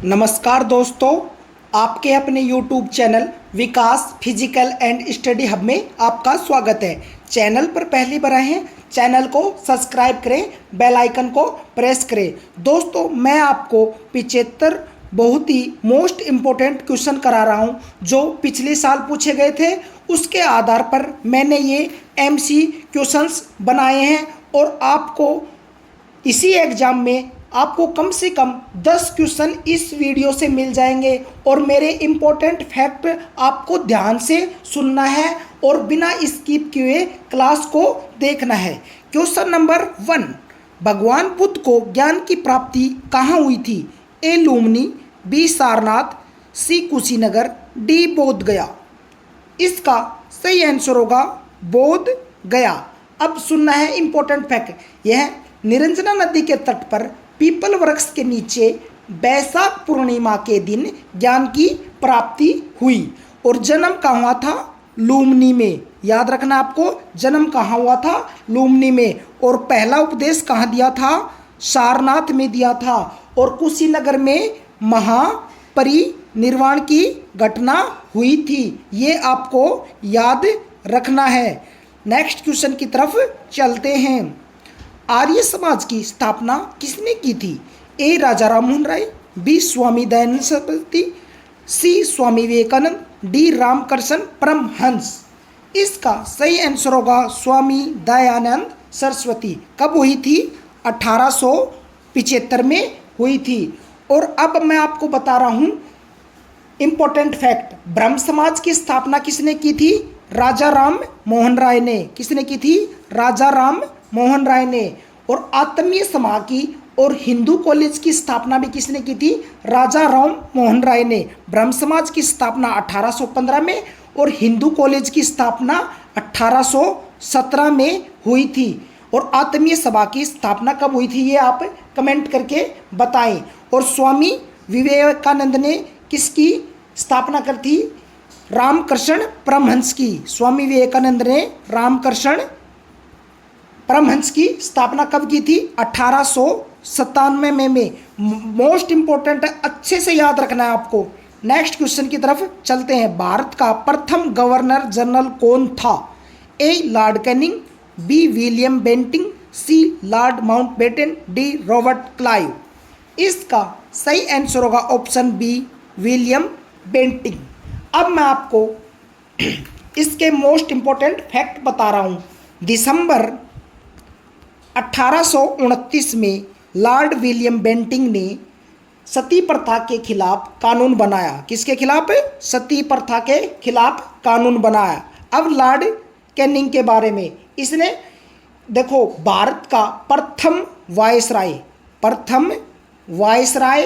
नमस्कार दोस्तों, आपके अपने YouTube channel Vikas physical and study hub में आपका स्वागत है। चैनल पर पहली बार आए हैं, चैनल को सब्सक्राइब करें, बेल आइकन को प्रेस करें। दोस्तों, मैं आपको 75 बहुत ही मोस्ट इम्पोर्टेंट क्वेश्चन करा रहा हूं जो पिछले साल पूछे गए थे। उसके आधार पर मैंने ये MC क्वेश्चंस बनाए हैं और आपको इसी एग्ज़ाम में आपको कम से कम 10 क्वेश्चन इस वीडियो से मिल जाएंगे और मेरे इम्पोर्टेंट फैक्ट आपको ध्यान से सुनना है और बिना स्किप किए क्लास को देखना है। क्वेश्चन नंबर 1, भगवान बुद्ध को ज्ञान की प्राप्ति कहाँ हुई थी? ए लुम्बिनी, बी सारनाथ, सी कुशीनगर, डी बोध गया। इसका सही आंसर होगा बोध गया। अब सुनना है इम्पोर्टेंट फैक्ट। यह निरंजना नदी के तट पर पीपल वृक्ष के नीचे बैसाख पूर्णिमा के दिन ज्ञान की प्राप्ति हुई और जन्म कहाँ हुआ था? लुम्बिनी में। याद रखना आपको, जन्म कहाँ हुआ था? लुम्बिनी में। और पहला उपदेश कहाँ दिया था? सारनाथ में दिया था। और कुशीनगर में महापरिनिर्वाण की घटना हुई थी। ये आपको याद रखना है। नेक्स्ट क्वेश्चन की तरफ चलते हैं। आर्य समाज की स्थापना किसने की थी? ए राजा राममोहन राय, बी स्वामी दयानंद सरस्वती, सी स्वामी विवेकानंद, डी रामकृष्ण परमहंस। इसका सही आंसर होगा स्वामी दयानंद सरस्वती। कब हुई थी? 1875 में हुई थी। और अब मैं आपको बता रहा हूँ इम्पोर्टेंट फैक्ट। ब्रह्म समाज की स्थापना किसने की थी? राजा राम मोहन राय ने। किसने की थी? राजा राम मोहन राय ने। और आत्मीय समाज की और हिंदू कॉलेज की स्थापना भी किसने की थी? राजा राम मोहन राय ने। ब्रह्म समाज की स्थापना 1815 में और हिंदू कॉलेज की स्थापना 1817 में हुई थी। और आत्मीय सभा की स्थापना कब हुई थी, ये आप कमेंट करके बताएं। और स्वामी विवेकानंद ने किसकी स्थापना कर थी? रामकृष्ण परमहंस की। स्वामी विवेकानंद ने रामकृष्ण परमहंस की स्थापना कब की थी? 1897 में। मोस्ट इंपॉर्टेंट है, अच्छे से याद रखना है आपको। नेक्स्ट क्वेश्चन की तरफ चलते हैं। भारत का प्रथम गवर्नर जनरल कौन था? A Lord Canning, B William Bentinck, C Lord Mountbatten, D Robert Clive. इसका सही आंसर होगा ऑप्शन बी, विलियम बेंटिंग। अब मैं आपको इसके मोस्ट इंपॉर्टेंट फैक्ट बता रहा हूँ। दिसंबर 1829 में लॉर्ड विलियम बेंटिंग ने सती प्रथा के खिलाफ कानून बनाया। किसके खिलाफ? सती प्रथा के खिलाफ कानून बनाया। अब लॉर्ड कैनिंग के बारे में, इसने देखो भारत का प्रथम वायसराय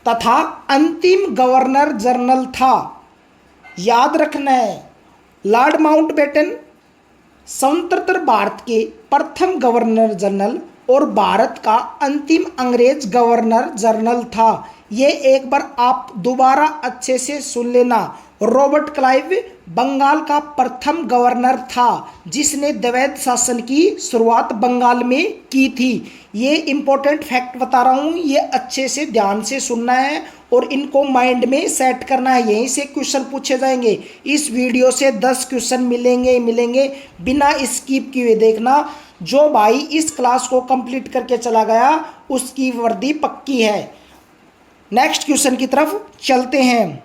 तथा अंतिम गवर्नर जनरल था। याद रखना है, लॉर्ड माउंटबेटन स्वतंत्र भारत के प्रथम गवर्नर जनरल और भारत का अंतिम अंग्रेज गवर्नर जनरल था। ये एक बार आप दोबारा अच्छे से सुन लेना। रॉबर्ट क्लाइव बंगाल का प्रथम गवर्नर था जिसने द्वैध शासन की शुरुआत बंगाल में की थी। ये इंपॉर्टेंट फैक्ट बता रहा हूँ, ये अच्छे से ध्यान से सुनना है और इनको माइंड में सेट करना है। यहीं से क्वेश्चन पूछे जाएंगे। इस वीडियो से 10 क्वेश्चन मिलेंगे। बिना स्किप किए देखना। जो भाई इस क्लास को कंप्लीट करके चला गया उसकी वर्दी पक्की है। नेक्स्ट क्वेश्चन की तरफ चलते हैं।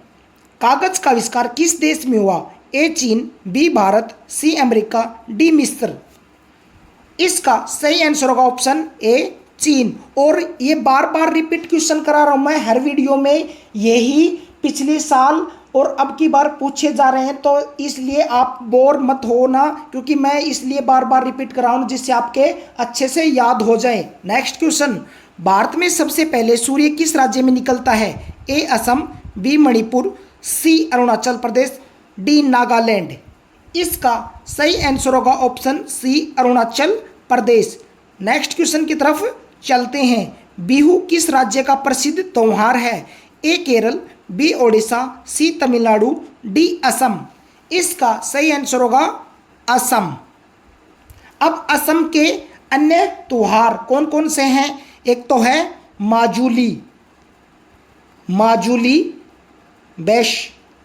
कागज का आविष्कार किस देश में हुआ? ए चीन, B Bharat, C America, D मिस्र। इसका सही आंसर होगा ऑप्शन ए, चीन। और ये बार बार रिपीट क्वेश्चन करा रहा हूं मैं हर वीडियो में। यही पिछले साल और अब की बार पूछे जा रहे हैं, तो इसलिए आप बोर मत होना, क्योंकि मैं इसलिए बार बार रिपीट कर रहा हूं जिससे आपके अच्छे से याद हो जाए। Next question. भारत में सबसे पहले सूर्य किस राज्य में निकलता है? ए असम, बी मणिपुर, सी अरुणाचल प्रदेश, डी नागालैंड। इसका सही आंसर होगा ऑप्शन सी, अरुणाचल प्रदेश। नेक्स्ट क्वेश्चन की तरफ चलते हैं। बिहू किस राज्य का प्रसिद्ध त्योहार है? ए केरल, बी ओडिशा, सी तमिलनाडु, डी असम। इसका सही आंसर होगा असम। अब असम के अन्य त्योहार कौन कौन से हैं? एक तो है माजुली, माजुली,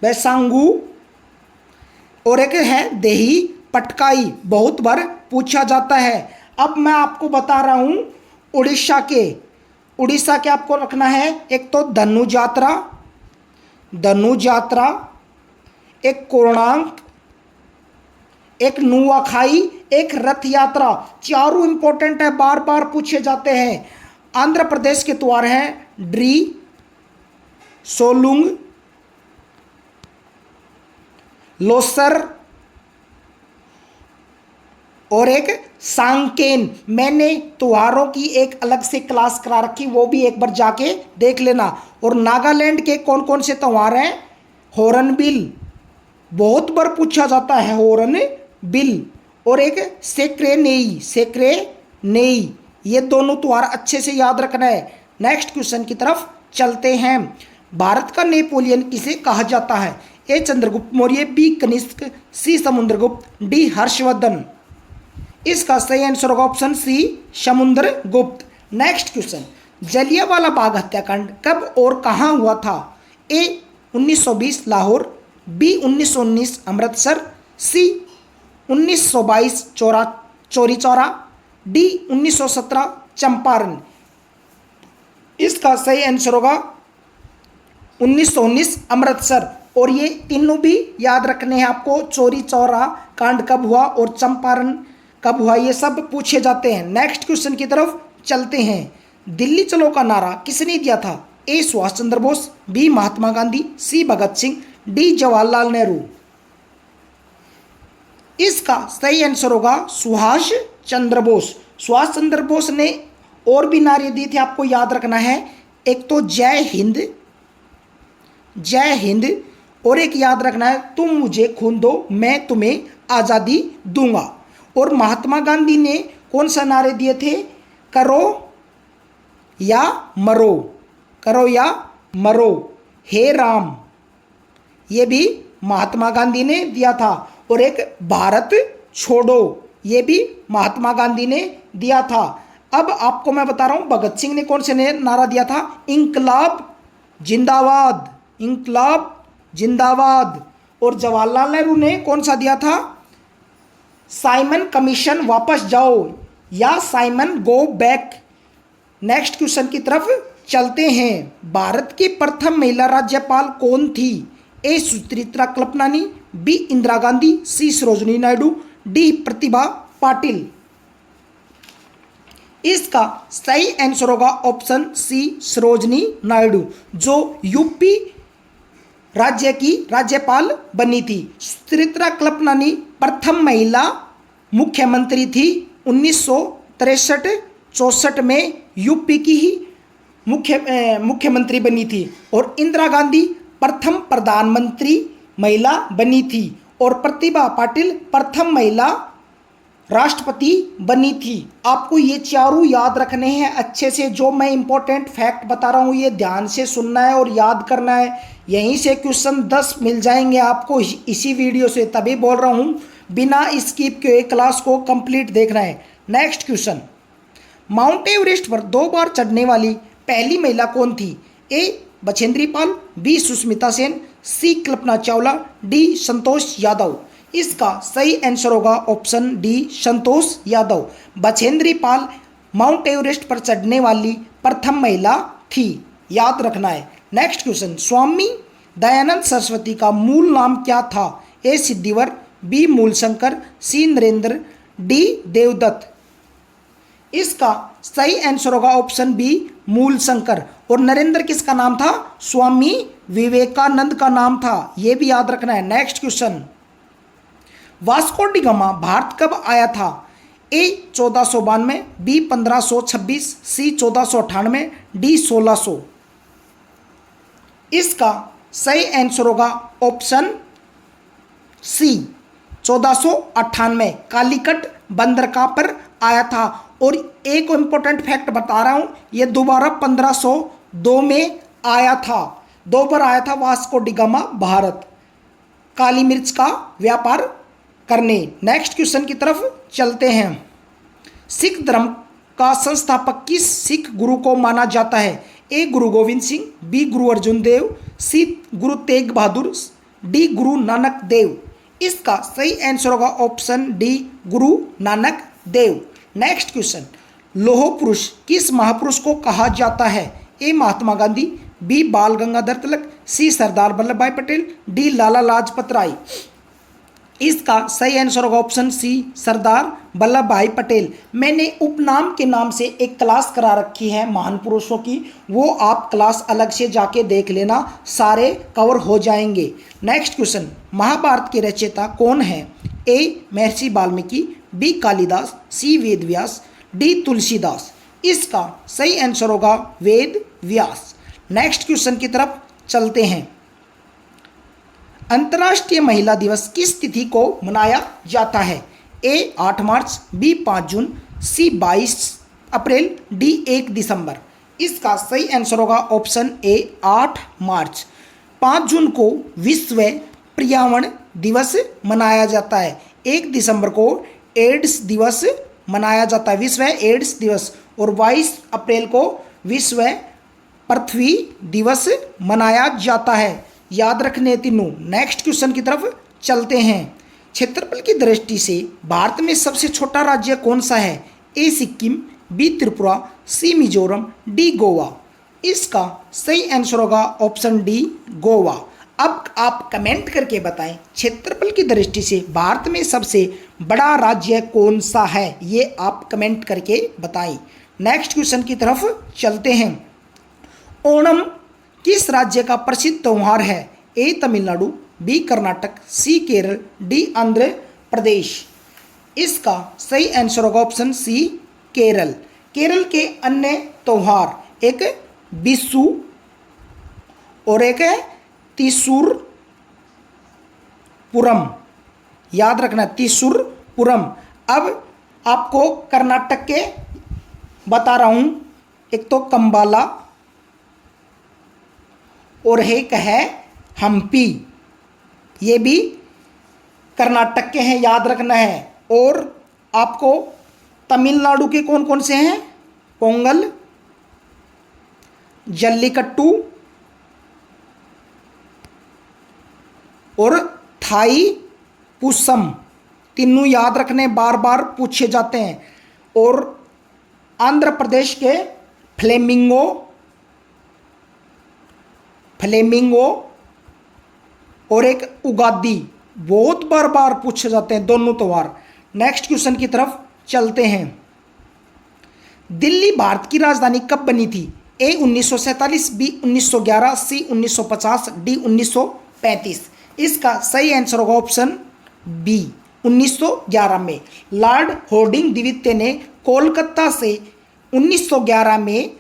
बैसांगू, और एक है देही पटकाई, बहुत बार पूछा जाता है। अब मैं आपको बता रहा हूँ उड़ीसा के आपको रखना है। एक तो धनु यात्रा, एक कोणार्क, एक नुआखाई, एक रथ यात्रा। चारों इंपॉर्टेंट है, बार बार पूछे जाते हैं। आंध्र प्रदेश के त्योहार हैं ड्री, सोलुंग, लोसर और एक सांकेन। मैंने त्योहारों की एक अलग से क्लास करा रखी, वो भी एक बार जाके देख लेना। और नागालैंड के कौन कौन से त्योहार हैं? हॉर्नबिल, बहुत बार पूछा जाता है हॉर्नबिल, और एक सेक्रेनेई। ये दोनों त्योहार अच्छे से याद रखना है। नेक्स्ट क्वेश्चन की तरफ चलते हैं। भारत का नेपोलियन किसे कहा जाता है? A Chandragupta Maurya, B Kanishka, C Samudragupta, D Harshavardhan. इसका सही आंसर होगा option C Samudragupta. Next question, Jallianwala Bagh हत्याकांड कब और कहां हुआ था? A 1920 Lahore, B 1919 Amritsar, C 1922 Chauri Chaura, D 1917 Champaran. इसका सही आंसर होगा 1919 अमृतसर। और ये तीनों भी याद रखने हैं आपको, चौरी चौरा कांड कब हुआ और चंपारण कब हुआ, ये सब पूछे जाते हैं। नेक्स्ट क्वेश्चन की तरफ चलते हैं। दिल्ली चलो का नारा किसने दिया था? ए सुभाष चंद्र बोस, बी महात्मा गांधी, सी भगत सिंह, डी जवाहरलाल नेहरू। इसका सही आंसर होगा सुभाष चंद्र बोस। सुभाष चंद्र बोस ने और भी नारे दिए थे, आपको याद रखना है। एक तो जय हिंद, और एक याद रखना है तुम मुझे खून दो मैं तुम्हें आज़ादी दूंगा। और महात्मा गांधी ने कौन सा नारे दिए थे? करो या मरो, हे राम, ये भी महात्मा गांधी ने दिया था। और एक भारत छोड़ो, ये भी महात्मा गांधी ने दिया था। अब आपको मैं बता रहा हूँ भगत सिंह ने कौन से नारा दिया था? इंकलाब जिंदाबाद। और जवाहरलाल नेहरू ने कौन सा दिया था? साइमन कमीशन वापस जाओ, या Simon go back. Next question की तरफ चलते हैं। भारत की प्रथम महिला राज्यपाल कौन थी? ए सुचरिता कृपलानी, बी इंदिरा गांधी, सी सरोजिनी नायडू, डी प्रतिभा पाटिल। इसका सही आंसर होगा ऑप्शन सी सरोजिनी नायडू, जो यूपी राज्य की राज्यपाल बनी थी। सुचरिता कृपलानी प्रथम महिला मुख्यमंत्री थी। 1963-64 में यूपी की ही मुख्यमंत्री बनी थी। और इंदिरा गांधी प्रथम प्रधानमंत्री महिला बनी थी। और प्रतिभा पाटिल प्रथम महिला राष्ट्रपति बनी थी। आपको ये चारों याद रखने हैं अच्छे से। जो मैं इंपॉर्टेंट फैक्ट बता रहा हूँ ये ध्यान से सुनना है और याद करना है। यहीं से क्वेश्चन 10 मिल जाएंगे आपको इसी वीडियो से, तभी बोल रहा हूँ बिना स्किप के क्लास को कंप्लीट देखना है। नेक्स्ट क्वेश्चन, माउंट एवरेस्ट पर 2 बार चढ़ने वाली पहली महिला कौन थी? ए बछेंद्री पाल, बी सुष्मिता सेन, सी कल्पना चावला, डी संतोष यादव। इसका सही आंसर होगा option D Santosh Yadav. Bachendri Pal mount Everest पर चढ़ने वाली प्रथम महिला थी, याद रखना है। नेक्स्ट क्वेश्चन, स्वामी दयानंद सरस्वती का मूल नाम क्या था? ए सिद्धिवर, बी मूलशंकर, सी नरेंद्र, डी देवदत्त। इसका सही आंसर होगा ऑप्शन बी मूलशंकर। और नरेंद्र किसका नाम था? स्वामी विवेकानंद का नाम था, यह भी याद रखना है। Next question, Vasco D gamma Bharat कब आया था? ए 1492, बी 1526, सी 1498, डी 1600। इसका सही आंसर होगा ऑप्शन सी 1498, कालीकट बंदरगाह पर आया था। और एक इंपॉर्टेंट फैक्ट बता रहा हूं, ये दोबारा 1502 में आया था। 2 बार आया था वास्को डी गामा भारत, काली मिर्च का व्यापार करने। नेक्स्ट क्वेश्चन की तरफ चलते हैं। सिख धर्म का संस्थापक किस सिख गुरु को माना जाता है? ए गुरु गोविंद सिंह, बी गुरु अर्जुन देव, सी गुरु तेग बहादुर, डी गुरु नानक देव। इसका सही आंसर होगा option D Guru Nanak Dev. Next question, लौह पुरुष किस महापुरुष को कहा जाता है? ए महात्मा गांधी, बी बाल गंगाधर तिलक, सी सरदार वल्लभ भाई पटेल, डी लाला लाजपत राय। इसका सही आंसर होगा ऑप्शन सी सरदार वल्लभ भाई पटेल। मैंने उपनाम के नाम से एक क्लास करा रखी है महान पुरुषों की, वो आप क्लास अलग से जाके देख लेना, सारे कवर हो जाएंगे। नेक्स्ट क्वेश्चन, महाभारत के रचयिता कौन है? ए महर्षि वाल्मीकि, बी कालिदास, सी वेद व्यास, डी तुलसीदास। इसका सही आंसर होगा वेद व्यास। नेक्स्ट क्वेश्चन की तरफ चलते हैं। अंतर्राष्ट्रीय महिला दिवस किस तिथि को मनाया जाता है? ए 8 मार्च, बी 5 जून, सी 22 अप्रैल, डी 1 दिसंबर। इसका सही आंसर होगा ऑप्शन ए 8 मार्च। 5 जून को विश्व पर्यावरण दिवस मनाया जाता है। 1 दिसंबर को एड्स दिवस मनाया जाता है, विश्व एड्स दिवस। और 22 अप्रैल को विश्व पृथ्वी दिवस मनाया जाता है। याद रखने तीनों। नेक्स्ट क्वेश्चन की तरफ चलते हैं। क्षेत्रफल की दृष्टि से भारत में सबसे छोटा राज्य कौन सा है? ए सिक्किम, बी त्रिपुरा, सी मिजोरम, डी गोवा। इसका सही आंसर होगा ऑप्शन डी गोवा। अब आप कमेंट करके बताएं क्षेत्रफल की दृष्टि से भारत में सबसे बड़ा राज्य कौन सा है, ये आप कमेंट करके बताएं। नेक्स्ट क्वेश्चन की तरफ चलते हैं। ओणम किस राज्य का प्रसिद्ध त्यौहार है? ए तमिलनाडु, बी कर्नाटक, सी केरल, डी आंध्र प्रदेश। इसका सही आंसर होगा ऑप्शन सी केरल। केरल के अन्य त्यौहार एक बिशु और एक है त्रिशूर पुरम। याद रखना त्रिशूर पुरम। अब आपको कर्नाटक के बता रहा हूँ, एक तो कंबाला और एक है हम्पी, ये भी कर्नाटक के हैं, याद रखना है। और आपको तमिलनाडु के कौन कौन से हैं? पोंगल, जल्लीकट्टू और थाई पुसम, तीनों याद रखने, बार बार पूछे जाते हैं। और आंध्र प्रदेश के फ्लेमिंगो और एक उगादी, बहुत बार बार पूछे जाते हैं दोनों त्यौहार। नेक्स्ट क्वेश्चन की तरफ चलते हैं। दिल्ली भारत की राजधानी कब बनी थी? ए 1947, बी 1911, सी 1950, डी 1935। इसका सही आंसर होगा ऑप्शन बी 1911 में। लॉर्ड हार्डिंग द्वितीय ने कोलकाता से 1911 में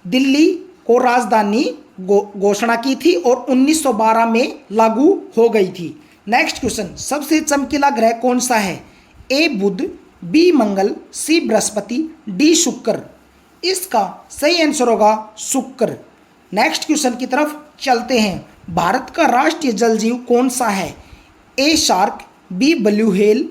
दिल्ली को राजधानी घोषणा की थी और 1912 में लागू हो गई थी। नेक्स्ट क्वेश्चन, सबसे चमकीला ग्रह कौन सा है? ए बुध, बी मंगल, सी बृहस्पति, डी शुक्र। इसका सही आंसर होगा शुक्र। नेक्स्ट क्वेश्चन की तरफ चलते हैं। भारत का राष्ट्रीय जल जीव कौन सा है? A shark, B blue whale,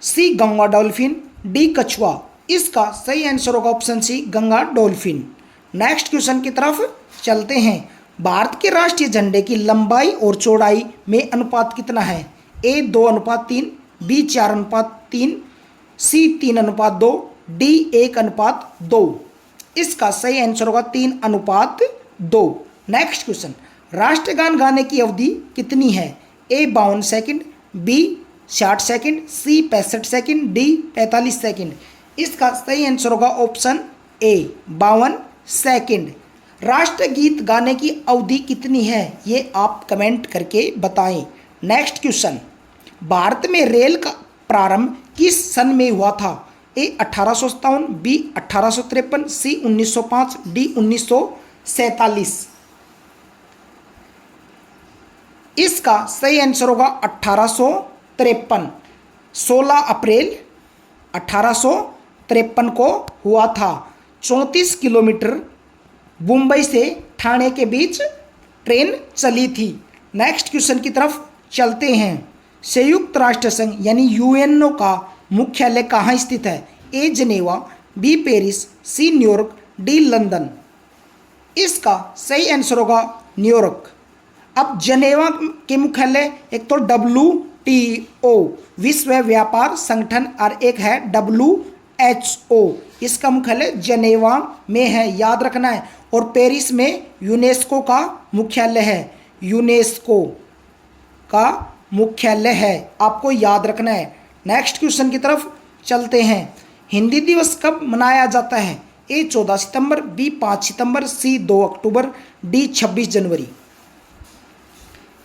C Ganga dolphin, D कछुआ। इसका सही आंसर होगा option C Ganga dolphin. Next question की तरफ चलते हैं। भारत के राष्ट्रीय झंडे की लंबाई और चौड़ाई में अनुपात कितना है? ए 2:3, बी 4:3, सी 3:2, डी 1:2। इसका सही आंसर होगा 3:2। नेक्स्ट क्वेश्चन, राष्ट्रगान गाने की अवधि कितनी है? ए 52 सेकंड, बी 60 सेकंड, सी 65 सेकंड, डी 45 सेकंड। इसका सही आंसर होगा ऑप्शन ए 52 सेकंड। राष्ट्रगीत गाने की अवधि कितनी है, ये आप कमेंट करके बताएं। नेक्स्ट क्वेश्चन, भारत में रेल का प्रारंभ किस सन में हुआ था? ए 1857, बी 1853, सी 1905, डी 1947। इसका सही आंसर होगा 1853। 16 अप्रैल 1853 को हुआ था। 34 किलोमीटर मुंबई से ठाणे के बीच ट्रेन चली थी। नेक्स्ट क्वेश्चन की तरफ चलते हैं। संयुक्त राष्ट्र संघ यानी यूएनओ का मुख्यालय कहाँ स्थित है? A Geneva, B Paris, C New York, D London. इसका सही आंसर होगा न्यूयॉर्क। अब जनेवा के मुख्यालय एक तो WTO विश्व व्यापार संगठन और एक है WHO, इसका मुख्यालय जनेवा में है, याद रखना है। और पेरिस में यूनेस्को का मुख्यालय है, यूनेस्को का मुख्यालय है, आपको याद रखना है। नेक्स्ट क्वेश्चन की तरफ चलते हैं। हिंदी दिवस कब मनाया जाता है? A 14 September, B 5 September, C 2 October, D 26 जनवरी।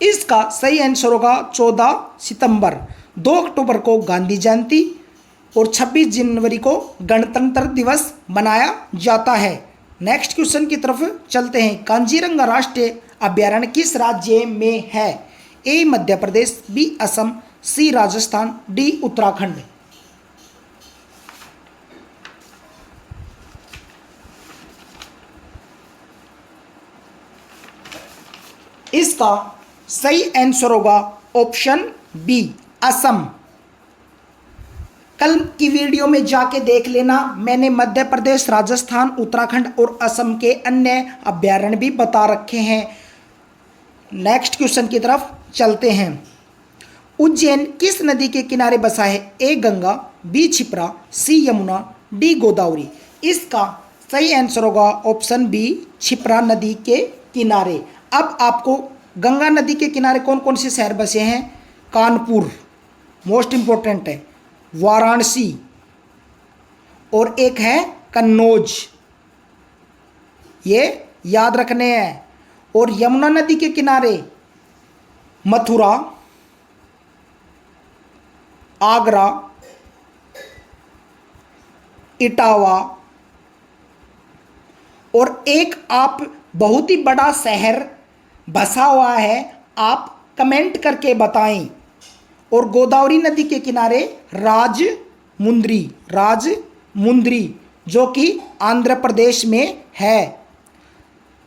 इसका सही आंसर होगा 14 सितंबर। 2 अक्टूबर को गांधी जयंती और 26 जनवरी को गणतंत्र दिवस मनाया जाता है। नेक्स्ट क्वेश्चन की तरफ चलते हैं। कांजीरंगा राष्ट्रीय अभयारण्य किस राज्य में है? A Madhya Pradesh, B Assam, C Rajasthan, D Uttarakhand. इसका सही आंसर होगा ऑप्शन बी असम। कल की वीडियो में जाके देख लेना, मैंने मध्य प्रदेश, राजस्थान, उत्तराखंड और असम के अन्य अभयारण्य भी बता रखे हैं। नेक्स्ट क्वेश्चन की तरफ चलते हैं। उज्जैन किस नदी के किनारे बसा है? ए गंगा, बी क्षिप्रा, सी यमुना, डी गोदावरी। इसका सही आंसर होगा ऑप्शन बी क्षिप्रा नदी के किनारे। अब आपको गंगा नदी के किनारे कौन कौन से शहर बसे हैं? कानपुर मोस्ट इंपॉर्टेंट है, वाराणसी और एक है कन्नौज, ये याद रखने हैं। और यमुना नदी के किनारे मथुरा, आगरा, इटावा और एक आप बहुत ही बड़ा शहर बसा हुआ है, आप कमेंट करके बताएं। और गोदावरी नदी के किनारे राजमुंद्री, राजमुंद्री जो कि आंध्र प्रदेश में है,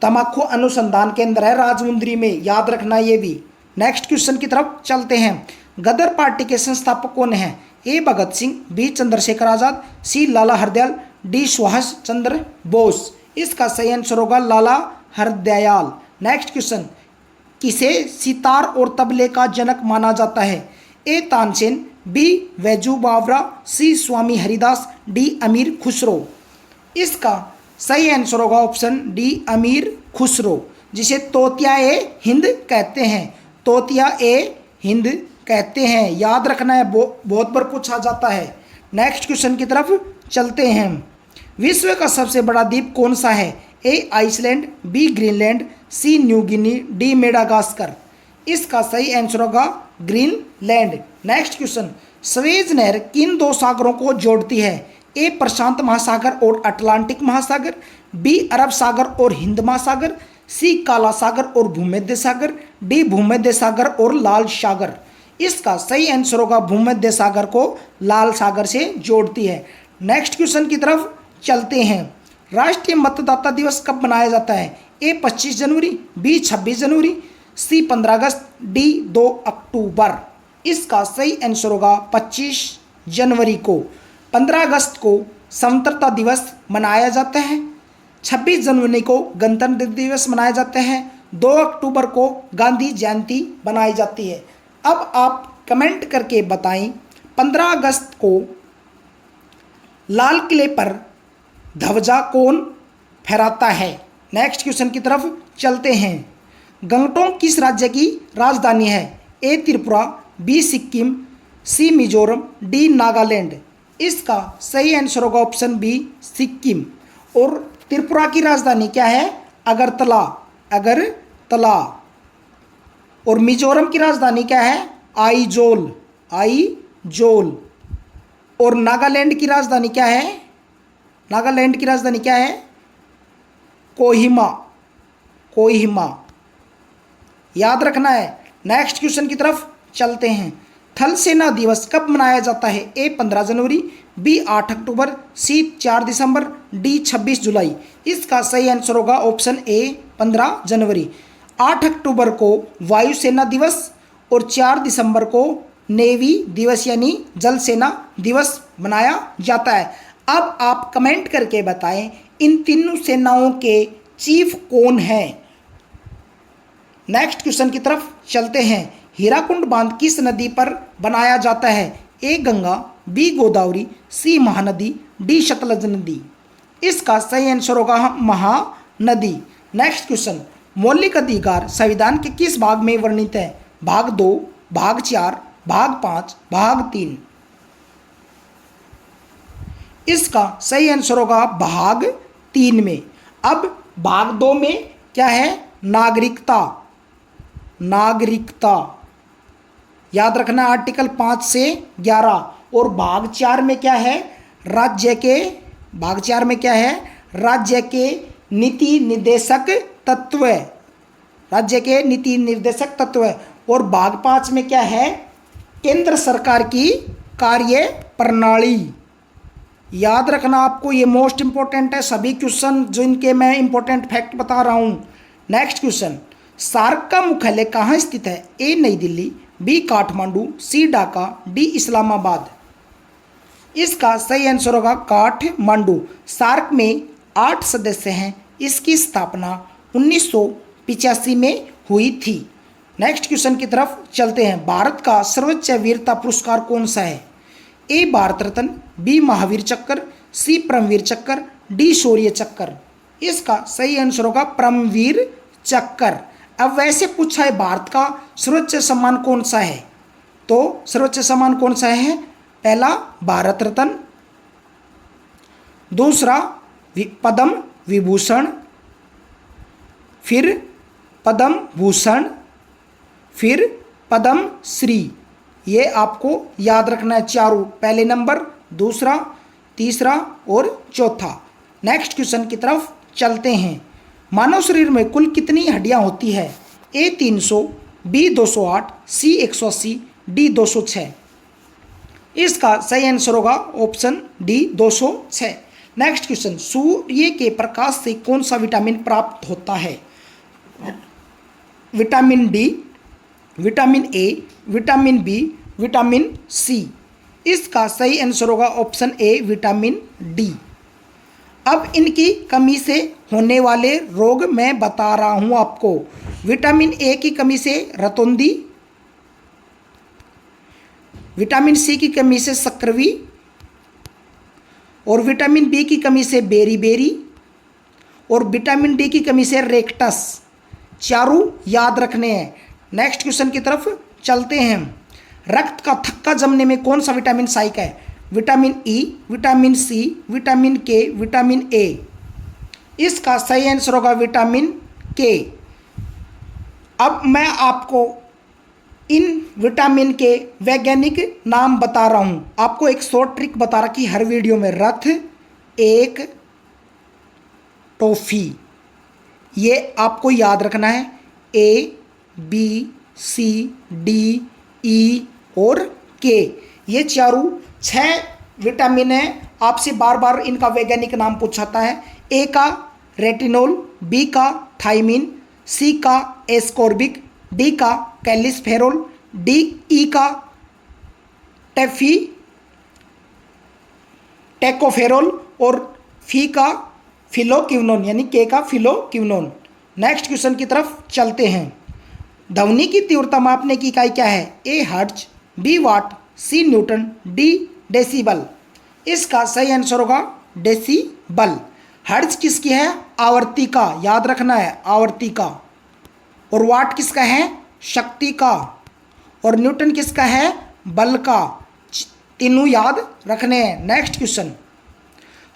तम्बाकू अनुसंधान केंद्र है राजमुंद्री में, याद रखना ये भी। नेक्स्ट क्वेश्चन की तरफ चलते हैं। गदर पार्टी के संस्थापक कौन हैं? ए भगत सिंह, बी चंद्रशेखर आजाद, सी लाला हरदयाल, डी सुभाष चंद्र बोस। इसका सही आंसर होगा लाला हरदयाल। Next question. किसे सितार और तबले का जनक माना जाता है? ए तानसेन, बी वैजू बावरा, सी स्वामी हरिदास, डी अमीर खुसरो। इसका सही आंसर होगा ऑप्शन डी अमीर खुसरो, जिसे तोतिया ए हिंद कहते हैं, तोतिया ए हिंद कहते हैं, याद रखना है, बहुत बार पूछा जाता है। नेक्स्ट क्वेश्चन की तरफ चलते हैं। विश्व का सबसे बड़ा द्वीप कौन सा है? ए आइसलैंड, बी ग्रीनलैंड, सी न्यू गिनी, डी मेडागास्कर। इसका सही आंसर होगा ग्रीनलैंड। Next question. स्वेज नहर किन दो सागरों को जोड़ती है? ए प्रशांत महासागर और अटलांटिक महासागर, बी अरब सागर और हिंद महासागर, सी काला सागर और भूमध्य सागर, डी भूमध्य सागर और लाल सागर। इसका सही आंसर होगा भूमध्य सागर को लाल सागर से जोड़ती है। नेक्स्ट क्वेश्चन की तरफ चलते हैं। राष्ट्रीय मतदाता दिवस कब मनाया जाता है? ए 25 जनवरी, बी 26 जनवरी, सी 15 अगस्त, डी 2 अक्टूबर। इसका सही आंसर होगा 25 जनवरी को। 15 अगस्त को स्वतंत्रता दिवस मनाया जाता है, 26 जनवरी को गणतंत्र दिवस मनाया जाता है, 2 अक्टूबर को गांधी जयंती मनाई जाती है। अब आप कमेंट करके बताएं 15 अगस्त को लाल किले पर ध्वजा कौन फहराता है? नेक्स्ट क्वेश्चन की तरफ चलते हैं। गंगटोक किस राज्य की राजधानी है? ए त्रिपुरा, बी सिक्किम, सी मिजोरम, डी नागालैंड। इसका सही आंसर होगा ऑप्शन बी सिक्किम। और त्रिपुरा की राजधानी क्या है? अगरतला, अगरतला। और मिजोरम की राजधानी क्या है? आइजोल, आइजोल। और नागालैंड की राजधानी क्या है? नागालैंड की राजधानी क्या है? कोहिमा, कोहिमा, याद रखना है। नेक्स्ट क्वेश्चन की तरफ चलते हैं। थल सेना दिवस कब मनाया जाता है? ए 15 जनवरी, बी 8 अक्टूबर, सी 4 दिसंबर, डी 26 जुलाई। इसका सही आंसर होगा ऑप्शन ए 15 जनवरी। 8 अक्टूबर को वायुसेना दिवस और 4 दिसंबर को नेवी दिवस यानी जल सेना दिवस मनाया जाता है। अब आप कमेंट करके बताएं इन तीनों सेनाओं के चीफ कौन है? नेक्स्ट क्वेश्चन की तरफ चलते हैं। हीराकुंड बांध किस नदी पर बनाया जाता है? ए गंगा, बी गोदावरी, सी महानदी, डी सतलज नदी। इसका सही आंसर होगा महानदी। नेक्स्ट क्वेश्चन, मौलिक अधिकार संविधान के किस भाग में वर्णित है? भाग 2, भाग 4, भाग 5, भाग 3। इसका सही आंसर होगा भाग 3 में। अब भाग 2 में क्या है? नागरिकता। नागरिकता याद रखना, आर्टिकल 5 से 11। और भाग 4 में क्या है? राज्य के, भाग 4 में क्या है? राज्य के नीति निर्देशक तत्व, राज्य के नीति निर्देशक तत्व। और भाग 5 में क्या है? केंद्र सरकार की कार्य प्रणाली। याद रखना आपको, ये मोस्ट इंपॉर्टेंट है सभी क्वेश्चन जो इनके मैं इंपॉर्टेंट फैक्ट बता रहा हूँ। नेक्स्ट क्वेश्चन, सार्क का मुख्यालय कहाँ स्थित है? ए नई दिल्ली, बी काठमांडू, सी ढाका, डी इस्लामाबाद। इसका सही आंसर होगा काठमांडू। सार्क में 8 सदस्य हैं। इसकी स्थापना 1985 में हुई थी। नेक्स्ट क्वेश्चन की तरफ चलते हैं। भारत का सर्वोच्च वीरता पुरस्कार कौन सा है? ए भारत रत्न, बी महावीर चक्र, सी परमवीर चक्र, डी शौर्य चक्र। इसका सही आंसर होगा परमवीर चक्र। अब वैसे पूछा है भारत का सर्वोच्च सम्मान कौन सा है, तो सर्वोच्च सम्मान कौन सा है? पहला भारत रत्न, दूसरा पद्म विभूषण, फिर पद्म भूषण, फिर पद्म श्री। ये आपको याद रखना है चारों, पहले नंबर, दूसरा, तीसरा और चौथा। नेक्स्ट क्वेश्चन की तरफ चलते हैं। मानव शरीर में कुल कितनी हड्डियां होती है? A 300, B 208, C 180, D 206। इसका सही आंसर होगा ऑप्शन डी 206। नेक्स्ट क्वेश्चन, सूर्य के प्रकाश से कौन सा विटामिन प्राप्त होता है? Vitamin D, vitamin A, vitamin B, vitamin C. इसका सही आंसर होगा ऑप्शन ए विटामिन डी। अब इनकी कमी से होने वाले रोग मैं बता रहा हूं आपको। विटामिन ए की कमी से रतौंधी, विटामिन सी की कमी से सक्करवी, और विटामिन बी की कमी से बेरी, और विटामिन डी की कमी से रेक्टस। चारों याद रखने हैं। नेक्स्ट क्वेश्चन की तरफ चलते हैं। रक्त का थक्का जमने में कौन सा विटामिन सहायक है? Vitamin E, vitamin C, vitamin K, vitamin A. इसका सही आंसर होगा विटामिन के। अब मैं आपको इन विटामिन के वैज्ञानिक नाम बता रहा हूं। आपको एक शॉर्ट ट्रिक बता रहा कि हर वीडियो में रथ, एक, टॉफी, ये आपको याद रखना है। ए, बी, सी, डी, ई और के, ये चारों 6 विटामिन है। आपसे बार बार इनका वैज्ञानिक नाम पूछाता है। ए का रेटिनोल, बी का थाइमिन, सी का एस्कॉर्बिक, डी का कैलिसफेरोल, डी ई का टेकोफेरोल और फी का फिलोक्विनोन, यानी के का फिलोक्विनोन। नेक्स्ट क्वेश्चन की तरफ चलते हैं। ध्वनि की तीव्रता मापने की इकाई क्या है? ए हर्ट्ज, बी वाट, सी न्यूटन, डी डेसिबल। इसका सही आंसर होगा डेसिबल। हर्ट्ज किसकी है? आवर्ती का, याद रखना है आवर्ती का। और वाट किसका है? शक्ति का। और न्यूटन किसका है? बल का। तीनों याद रखने हैं। नेक्स्ट क्वेश्चन,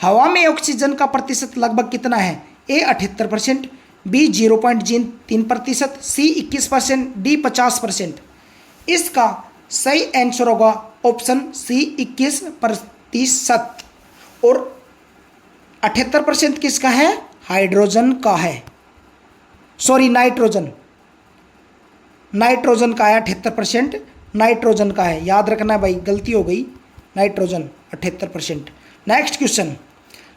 हवा में ऑक्सीजन का प्रतिशत लगभग कितना है? ए 78%, बी 0.3%, सी 21%, डी 50%। इसका सही आंसर होगा ऑप्शन सी 21%। और 78% किसका है? हाइड्रोजन का है, सॉरी नाइट्रोजन, नाइट्रोजन का है 78%, नाइट्रोजन का है। याद रखना भाई, गलती हो गई, nitrogen 78%। Next question,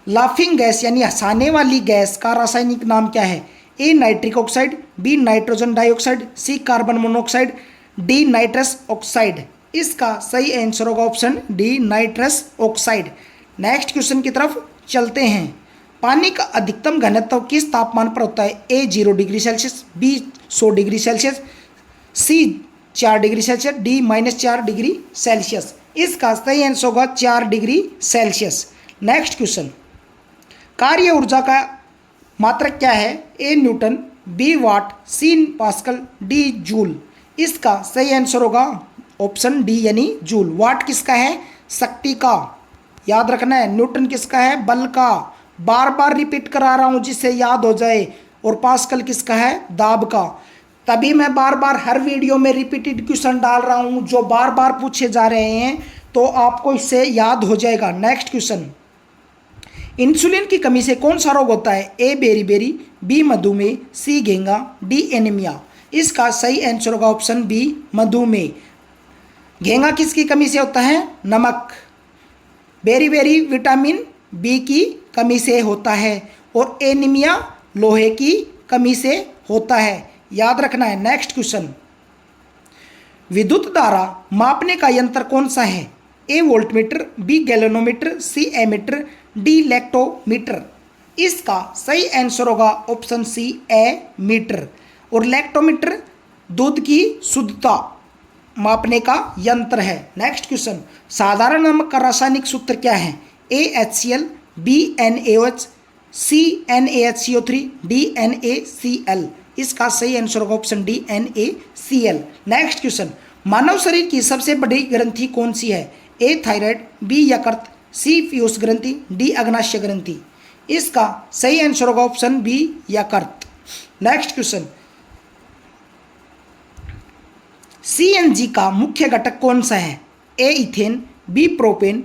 laughing gas यानी हंसाने वाली गैस का रासायनिक नाम क्या है? A nitric oxide, B nitrogen dioxide, C carbon monoxide, D nitrous oxide. इसका सही आंसर होगा option D nitrous oxide. Next question की तरफ चलते हैं। पानी का अधिकतम घनत्व किस तापमान पर होता है? A 0 degree Celsius, B 100 degree Celsius, C 4 degree Celsius, D -4 degree Celsius. इसका सही आंसर होगा 4 डिग्री सेल्सियस। नेक्स्ट क्वेश्चन, कार्य ऊर्जा का मात्रक क्या है? A newton, B watt, C pascal, D joule. इसका सही आंसर होगा ऑप्शन डी यानी जूल। वाट किसका है? शक्ति का, याद रखना है। न्यूटन किसका है? बल का, बार बार रिपीट करा रहा हूँ जिससे याद हो जाए। और पास्कल किसका है? दाब का। तभी मैं बार बार हर वीडियो में रिपीटेड क्वेश्चन डाल रहा हूँ जो बार बार पूछे जा रहे हैं, तो आपको इससे याद हो जाएगा। नेक्स्ट क्वेश्चन, इंसुलिन की कमी से कौन सा रोग होता है? ए बेरीबेरी, बी मधुमेह, सी घेंगा, डी एनीमिया। इसका सही आंसर होगा ऑप्शन बी मधुमेह। घेंगा किसकी कमी से होता है? नमक। बेरीबेरी विटामिन बी की कमी से होता है। और एनीमिया लोहे की कमी से होता है, याद रखना है। नेक्स्ट क्वेश्चन, विद्युत धारा मापने का यंत्र कौन सा है? ए वोल्टमीटर, बी गैल्वेनोमीटर, सी एमीटर, डी लैक्टोमीटर। इसका सही आंसर होगा ऑप्शन सी एमीटर। और लैक्टोमीटर दूध की शुद्धता मापने का यंत्र है। नेक्स्ट क्वेश्चन, साधारण नमक का रासायनिक सूत्र क्या है? A HCl, B NaOH, C NaHCO3, D NaCl। इसका सही आंसर होगा option D NaCl। Next question, मानव शरीर की सबसे बड़ी ग्रंथि कौन सी है? ए थायराइड, बी यकृत, सी पीयूष ग्रंथि, डी अग्नाशय ग्रंथि। इसका सही आंसर होगा ऑप्शन बी यकृत। नेक्स्ट क्वेश्चन, CNG का मुख्य घटक कौन सा है? A ethane, B propane,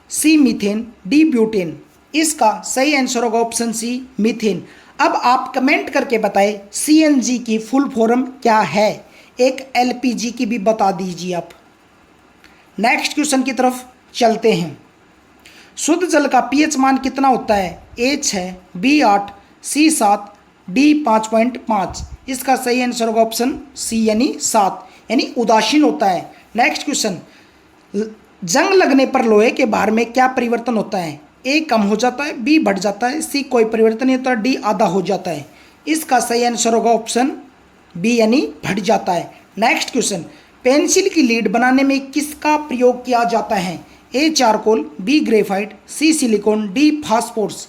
C methane, D butane. इसका सही आंसर होगा ऑप्शन सी मीथेन। अब आप कमेंट करके बताएं CNG की फुल फॉर्म क्या है? एक LPG की भी बता दीजिए आप। नेक्स्ट क्वेश्चन की तरफ चलते हैं। शुद्ध जल का pH मान कितना होता है? ए 6, बी 8, सी 7, डी 5.5। इसका सही आंसर होगा ऑप्शन सी यानी 7, यानी उदासीन होता है। नेक्स्ट क्वेश्चन, जंग लगने पर लोहे के भार में क्या परिवर्तन होता है? ए कम हो जाता है, बी बढ़ जाता है, सी कोई परिवर्तन नहीं होता, डी आधा हो जाता है। इसका सही आंसर होगा ऑप्शन बी यानी बढ़ जाता है। नेक्स्ट क्वेश्चन, पेंसिल की लीड बनाने में किसका प्रयोग किया जाता है? ए चारकोल, बी ग्रेफाइट, सी सिलिकॉन, डी फास्फोरस।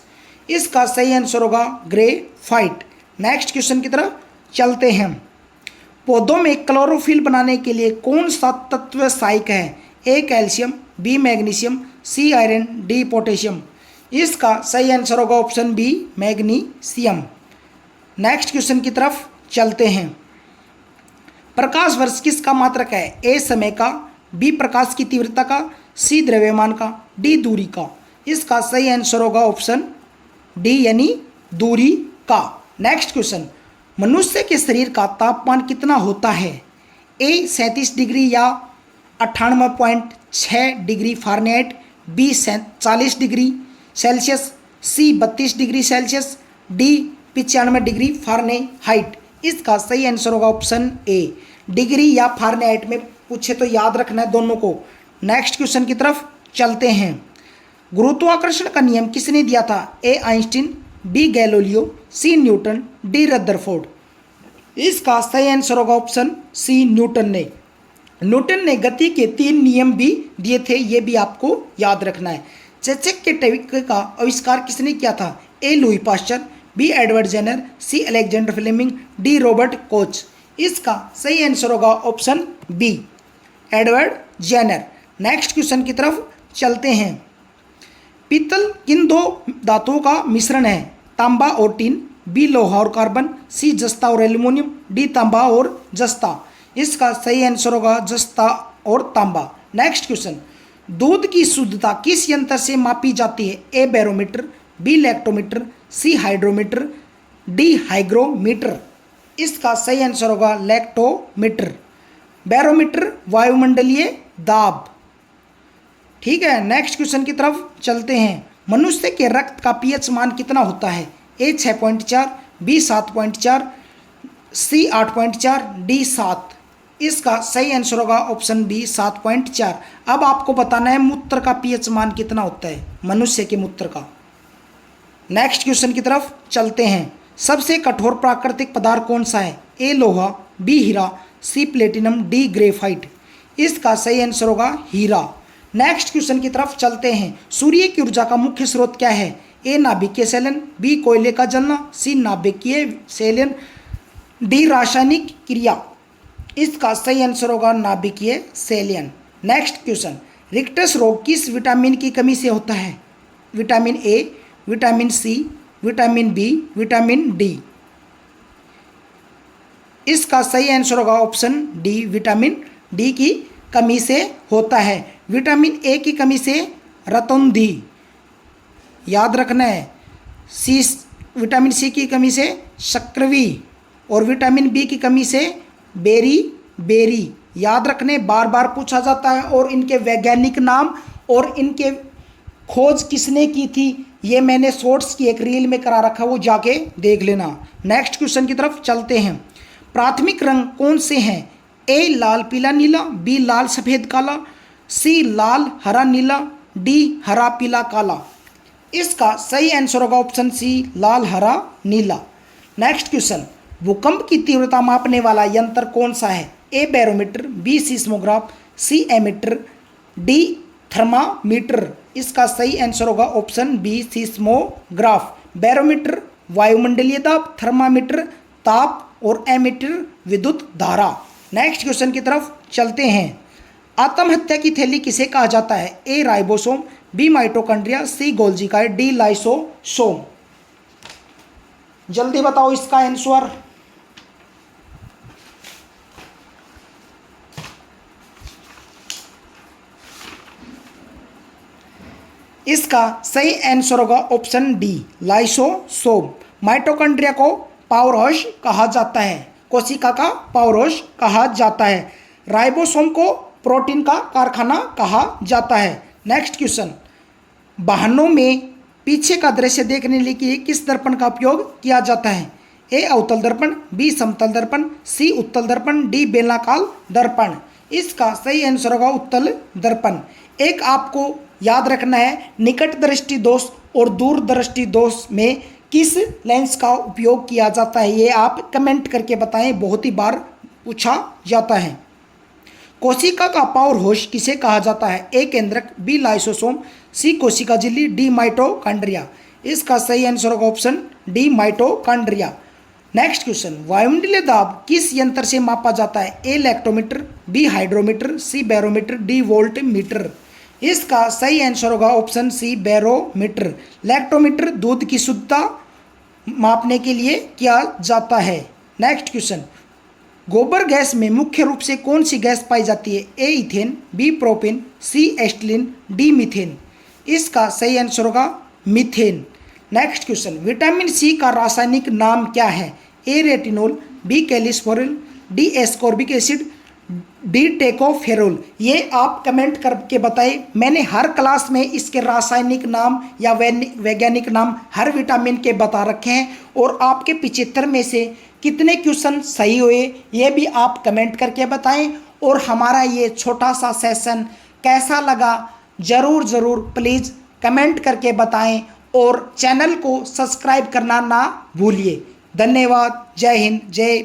इसका सही आंसर होगा ग्रेफाइट। नेक्स्ट क्वेश्चन की तरफ चलते हैं। पौधों में क्लोरोफिल बनाने के लिए कौन सा तत्व सहायक है? A calcium, B magnesium, C iron, D potassium. इसका सही आंसर होगा option B magnesium. Next question की तरफ चलते हैं। प्रकाश वर्ष किसका मात्रक है? ए समय का, बी प्रकाश की तीव्रता का, सी द्रव्यमान का, डी दूरी का। इसका सही आंसर होगा ऑप्शन डी यानी दूरी का। नेक्स्ट क्वेश्चन, मनुष्य के शरीर का तापमान कितना होता है? ए 37 डिग्री या 98.6 degree Fahrenheit, B 40 degree Celsius, C 32 degree Celsius, D 95 degree Fahrenheit. इसका सही आंसर होगा ऑप्शन ए। डिग्री या फ़ारेनहाइट में पूछे तो याद रखना है दोनों को। नेक्स्ट क्वेश्चन की तरफ चलते हैं। गुरुत्वाकर्षण का नियम किसने दिया था? ए आइंस्टीन, बी गैलीलियो, सी न्यूटन, डी रदरफोर्ड। इसका सही आंसर होगा ऑप्शन सी न्यूटन ने। न्यूटन ने गति के 3 नियम भी दिए थे, ये भी आपको याद रखना है। चेचक के तरीके का आविष्कार किसने किया था? A Louis Pasteur, B Edward Jenner, C Alexander Fleming, D Robert Koch. इसका सही आंसर होगा option B Edward Jenner. Next question की तरफ चलते हैं। पीतल किन 2 धातुओं का मिश्रण है? तांबा और टीन, बी लोहा और कार्बन, सी जस्ता और एल्यूमिनियम, डी तांबा और जस्ता। इसका सही आंसर होगा जस्ता और तांबा। नेक्स्ट क्वेश्चन, दूध की शुद्धता किस यंत्र से मापी जाती है? ए बैरोमीटर, बी लैक्टोमीटर, सी हाइड्रोमीटर, डी हाइग्रोमीटर। इसका सही आंसर होगा लैक्टोमीटर। बैरोमीटर वायुमंडलीय दाब। ठीक है, नेक्स्ट क्वेश्चन की तरफ चलते हैं। मनुष्य के रक्त का pH मान कितना होता है? ए 6.4, बी 7.4, सी 8.4, डी 7। इसका सही आंसर होगा ऑप्शन बी 7.4। अब आपको बताना है मूत्र का pH मान कितना होता है मनुष्य के मूत्र का। नेक्स्ट क्वेश्चन की तरफ चलते हैं। सबसे कठोर प्राकृतिक पदार्थ कौन सा है? ए लोहा, बी हीरा, सी प्लेटिनम, डी ग्रेफाइट। इसका सही आंसर होगा हीरा। नेक्स्ट क्वेश्चन की तरफ चलते हैं। सूर्य की ऊर्जा का मुख्य स्रोत क्या है? ए नाभिकीय संलयन, बी कोयले का जलना, सी नाभिकीय संलयन, डी रासायनिक क्रिया। इसका सही आंसर होगा नाभिकीय संलयन। नेक्स्ट क्वेश्चन, रिक्टस रोग किस विटामिन की कमी से होता है? Vitamin A, vitamin C, vitamin B, vitamin D. इसका सही आंसर होगा ऑप्शन डी, विटामिन डी की कमी से होता है। विटामिन ए की कमी से रतौंधी, याद रखना है। सी, विटामिन सी की कमी से शक्रवी, और विटामिन बी की कमी से बेरी, याद रखने, बार बार पूछा जाता है। और इनके वैज्ञानिक नाम और इनके खोज किसने की थी ये मैंने शॉर्ट्स की एक रील में करा रखा, वो जाके देख लेना। नेक्स्ट क्वेश्चन की तरफ चलते हैं। प्राथमिक रंग कौन से हैं? ए लाल पीला नीला, बी लाल सफ़ेद काला, सी लाल हरा नीला, डी हरा पीला काला। इसका सही आंसर होगा ऑप्शन सी, लाल हरा नीला। नेक्स्ट क्वेश्चन, भूकंप की तीव्रता मापने वाला यंत्र कौन सा है? ए बैरोमीटर, बी सीस्मोग्राफ, सी एमीटर, डी थर्मामीटर। इसका सही आंसर होगा ऑप्शन बी, सीस्मोग्राफ। बैरोमीटर वायुमंडलीय दाब, थर्मामीटर ताप, और एमीटर विद्युत धारा। नेक्स्ट क्वेश्चन की तरफ चलते हैं। आत्महत्या की थैली किसे कहा जाता है? A ribosome, B mitochondria, C Golgi काइड, डी लाइसोसोम। जल्दी बताओ इसका आंसर। इसका सही आंसर होगा ऑप्शन डी, लाइसोसोम। माइटोकॉन्ड्रिया को पावर हाउस कहा जाता है, कोशिका का पावर हाउस कहा जाता है। राइबोसोम को प्रोटीन का कारखाना कहा जाता है। नेक्स्ट क्वेश्चन, वाहनों में पीछे का दृश्य देखने के लिए किस दर्पण का उपयोग किया जाता है? ए अवतल दर्पण, बी समतल दर्पण, सी उत्तल दर्पण, डी बेलनाकार दर्पण। इसका सही आंसर होगा उत्तल दर्पण। एक आपको याद रखना है, निकट दृष्टि दोष और दूर दृष्टि दोष में किस लेंस का उपयोग किया जाता है ये आप कमेंट करके बताएं, बहुत ही बार पूछा जाता है। कोशिका का पावर हाउस किसे कहा जाता है? ए केंद्रक, बी लाइसोसोम, सी कोशिका झिल्ली, डी माइटोकॉन्ड्रिया। इसका सही आंसर होगा option D, mitochondria. Next question, वायुमंडलीय दाब किस यंत्र से मापा जाता है? A lactometer, B hydrometer, C barometer, D voltmeter. इसका सही आंसर होगा ऑप्शन सी, बैरोमीटर। लैक्टोमीटर दूध की शुद्धता मापने के लिए किया जाता है। नेक्स्ट क्वेश्चन, गोबर गैस में मुख्य रूप से कौन सी गैस पाई जाती है? A ethane, B propane, C acetylene, D methane. इसका सही आंसर होगा methane. Next question, vitamin C का रासायनिक नाम क्या है? A retinol, B calciferol, D ascorbic acid, D tocopherol. ये आप कमेंट करके बताएं। मैंने हर क्लास में इसके रासायनिक नाम या वैज्ञानिक नाम हर विटामिन के बता रखे हैं, और आपके 75 में से कितने क्वेश्चन सही हुए ये भी आप कमेंट करके बताएं। और हमारा ये छोटा सा सेशन कैसा लगा ज़रूर प्लीज़ कमेंट करके बताएं, और चैनल को सब्सक्राइब करना ना भूलिए। धन्यवाद। जय हिंद, जय भारत।